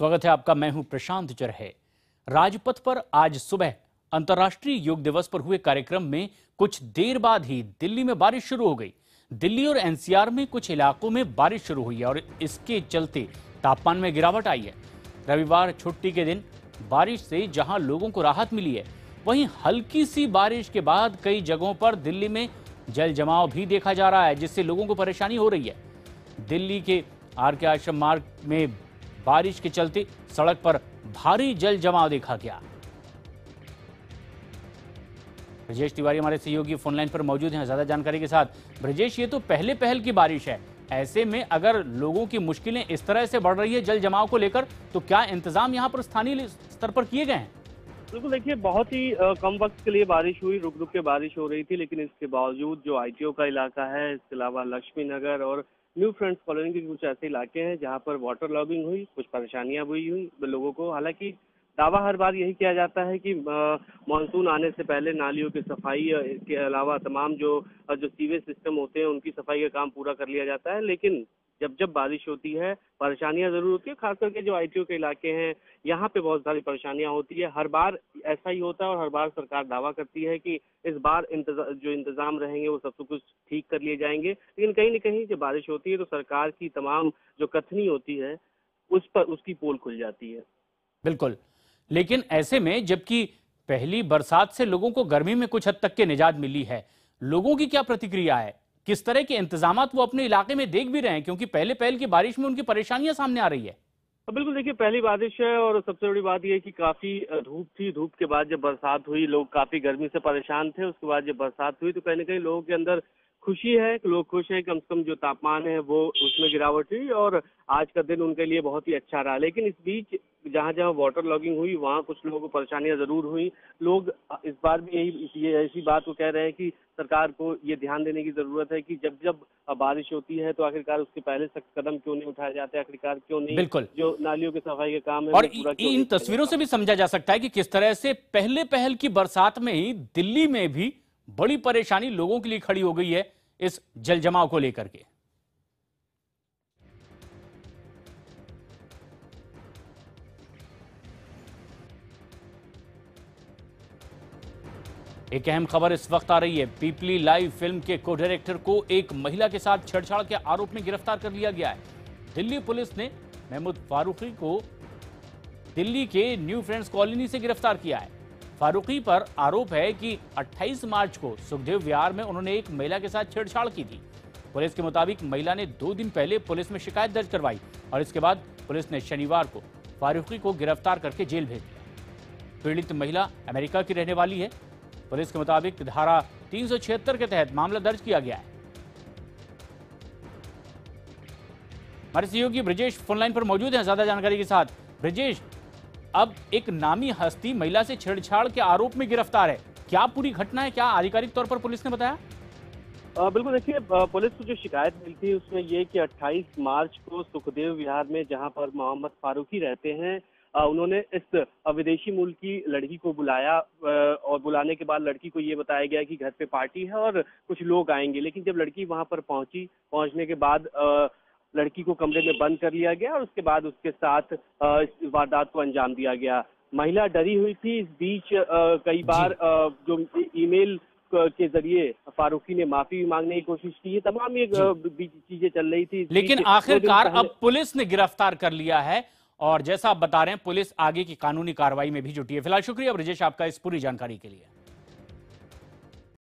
स्वागत है आपका। मैं हूं प्रशांत चरहे। राजपथ पर आज सुबह अंतर्राष्ट्रीय योग दिवस पर हुए कार्यक्रम में कुछ देर बाद ही दिल्ली में बारिश शुरू हो गई। दिल्ली और एनसीआर में कुछ इलाकों में बारिश शुरू हुई है और इसके चलते तापमान में गिरावट आई है। रविवार छुट्टी के दिन बारिश से जहां लोगों को राहत मिली है, वहीं हल्की सी बारिश के बाद कई जगहों पर दिल्ली में जल जमाव भी देखा जा रहा है, जिससे लोगों को परेशानी हो रही है। दिल्ली के आरके आश्रम मार्ग में बारिश के चलते सड़क पर भारी जल जमाव देखा गया। ब्रजेश तिवारी हमारे सहयोगी फोनलाइन पर मौजूद हैं ज्यादा जानकारी के साथ। ब्रजेश, ये तो पहल की बारिश है, ऐसे में अगर लोगों की मुश्किलें इस तरह से बढ़ रही है जल जमाव को लेकर, तो क्या इंतजाम यहां पर स्थानीय स्तर पर किए गए हैं? बिल्कुल, देखिए बहुत ही कम वक्त के लिए बारिश हुई, रुक रुक के बारिश हो रही थी, लेकिन इसके बावजूद जो आईटीओ का इलाका है, इसके अलावा लक्ष्मी नगर और न्यू फ्रेंड्स कॉलोनी के कुछ ऐसे इलाके हैं जहां पर वाटर लॉगिंग हुई, कुछ परेशानियां हुई लोगों को। हालांकि दावा हर बार यही किया जाता है कि मानसून आने से पहले नालियों की सफाई के अलावा तमाम जो सीवेज सिस्टम होते हैं उनकी सफाई का काम पूरा कर लिया जाता है, लेकिन जब बारिश होती है परेशानियां जरूर होती है। खास करके जो आईटीओ के इलाके हैं यहाँ पे बहुत सारी परेशानियां होती है। हर बार ऐसा ही होता है और हर बार सरकार दावा करती है कि इस बार जो इंतजाम रहेंगे वो सब कुछ ठीक कर लिए जाएंगे, लेकिन कहीं न कहीं जब बारिश होती है तो सरकार की तमाम जो कथनी होती है उस पर उसकी पोल खुल जाती है। बिल्कुल, लेकिन ऐसे में जबकि पहली बरसात से लोगों को गर्मी में कुछ हद तक के निजात मिली है, लोगों की क्या प्रतिक्रिया है? किस तरह के इंतजामात वो अपने इलाके में देख भी रहे हैं, क्योंकि पहल की बारिश में उनकी परेशानियां सामने आ रही है। बिल्कुल, देखिए पहली बारिश है और सबसे बड़ी बात यह है कि काफी धूप थी। धूप के बाद जब बरसात हुई, लोग काफी गर्मी से परेशान थे। उसके बाद जब बरसात हुई तो कहीं न कहीं लोगों के अंदर खुशी है, लोग खुश हैं, कम से कम जो तापमान है वो उसमें गिरावट हुई और आज का दिन उनके लिए बहुत ही अच्छा रहा। लेकिन इस बीच जहाँ जहाँ वाटर लॉगिंग हुई वहाँ कुछ लोगों को परेशानियां जरूर हुई। लोग इस बार भी ऐसी बात को कह रहे हैं कि सरकार को ये ध्यान देने की जरूरत है कि जब बारिश होती है तो आखिरकार उसके पहले सख्त कदम क्यों नहीं उठाए जाते, आखिरकार क्यों नहीं बिल्कुल, जो नालियों की सफाई का काम है और वो पूरा क्यों इन तस्वीरों से भी समझा जा सकता है कि किस तरह से पहल की बरसात में ही दिल्ली में भी बड़ी परेशानी लोगों के लिए खड़ी हो गई है इस जल जमाव को लेकर के। एक अहम खबर इस वक्त आ रही है। पीपली लाइव फिल्म के को डायरेक्टर को एक महिला के साथ छेड़छाड़ के आरोप में गिरफ्तार कर लिया गया है। दिल्ली पुलिस ने महमूद फारूकी को दिल्ली के न्यू फ्रेंड्स कॉलोनी से गिरफ्तार किया है। फारूकी पर आरोप है कि 28 मार्च को सुखदेव विहार में उन्होंने एक महिला के साथ छेड़छाड़ की थी। पुलिस के मुताबिक महिला ने 2 दिन पहले पुलिस में शिकायत दर्ज करवाई और इसके बाद पुलिस ने शनिवार को फारूकी को गिरफ्तार करके जेल भेज दिया। पीड़ित महिला अमेरिका की रहने वाली है। पुलिस के मुताबिक धारा 376 के तहत मामला दर्ज किया गया है। हमारे सहयोगी ब्रजेश फोनलाइन पर मौजूद हैं ज्यादा जानकारी के साथ। ब्रजेश, अब एक नामी हस्ती महिला से छेड़छाड़ के आरोप में गिरफ्तार है, क्या पूरी घटना है? क्या आधिकारिक तौर पर पुलिस ने बताया? बिल्कुल, देखिए पुलिस को जो शिकायत मिली थी उसमें ये कि 28 मार्च को सुखदेव विहार में जहां पर मोहम्मद फारूकी रहते हैं उन्होंने इस विदेशी मूल की लड़की को बुलाया और बुलाने के बाद लड़की को ये बताया गया कि घर पे पार्टी है और कुछ लोग आएंगे। लेकिन जब लड़की वहां पर पहुंचने के बाद लड़की को कमरे में बंद कर लिया गया और उसके बाद उसके साथ इस वारदात को अंजाम दिया गया। महिला डरी हुई थी। इस बीच कई बार जो ईमेल के जरिए फारूकी ने माफी मांगने की कोशिश की है। तमाम ये चीजें चल रही थी, लेकिन आखिरकार अब पुलिस ने गिरफ्तार कर लिया है और जैसा आप बता रहे हैं पुलिस आगे की कानूनी कार्रवाई में भी जुटी है। फिलहाल शुक्रिया ब्रजेश आपका इस पूरी जानकारी के लिए।